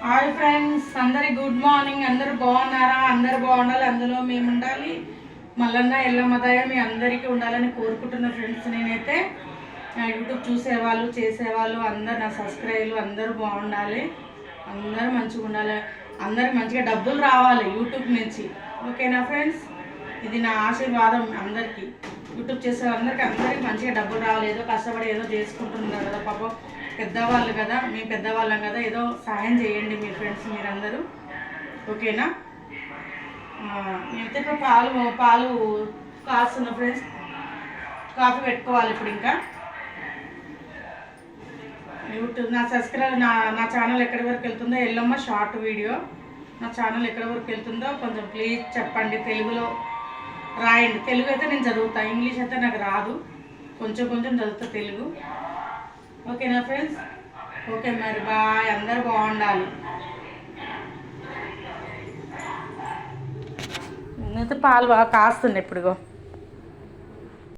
Hi friends, అందరికి good morning. అందరూ బాగున్నారా? అందరూ బాగుండాలి, అందులో మేము ఉండాలి. మల్లన్న ఎల్లమ్మదయ మీ అందరికీ ఉండాలని కోరుకుంటున్న ఫ్రెండ్స్. నేనైతే నా యూట్యూబ్ చూసేవాళ్ళు చేసేవాళ్ళు అందరు నా సబ్స్క్రైబర్లు అందరూ బాగుండాలి, అందరూ మంచిగా ఉండాలి, అందరికి మంచిగా డబ్బులు రావాలి యూట్యూబ్ నుంచి. ఓకేనా ఫ్రెండ్స్? ఇది నా ఆశీర్వాదం అందరికీ. యూట్యూబ్ చేసే అందరికీ మంచిగా డబ్బులు రావాలి. ఏదో కష్టపడి ఏదో చేసుకుంటున్నారు కదా పాపం, పెద్దవాళ్ళు కదా, మీ పెద్దవాళ్ళం కదా, ఏదో సాయం చేయండి మీ ఫ్రెండ్స్ మీరందరూ. ఓకేనా? నేనైతే ఇప్పుడు పాలు కాస్తున్నా ఫ్రెండ్స్. కాఫీ పెట్టుకోవాలి ఇప్పుడు. ఇంకా యూట్యూబ్ నా సబ్స్క్రైబ్ నా ఛానల్ ఎక్కడి వరకు వెళ్తుందో, ఎల్లమ్మ షార్ట్ వీడియో నా ఛానల్ ఎక్కడి వరకు వెళ్తుందో కొంచెం ప్లీజ్ చెప్పండి. తెలుగులో రాయండి. తెలుగు అయితే నేను చదువుతా, ఇంగ్లీష్ అయితే నాకు రాదు, కొంచెం చదువుతా తెలుగు. ఓకేనా ఫ్రెండ్స్? ఓకే మరి బాయ్. అందరూ బాగుండాలి. నేనైతే పాలు బాగా కాస్తుండే ఇప్పుడుగో.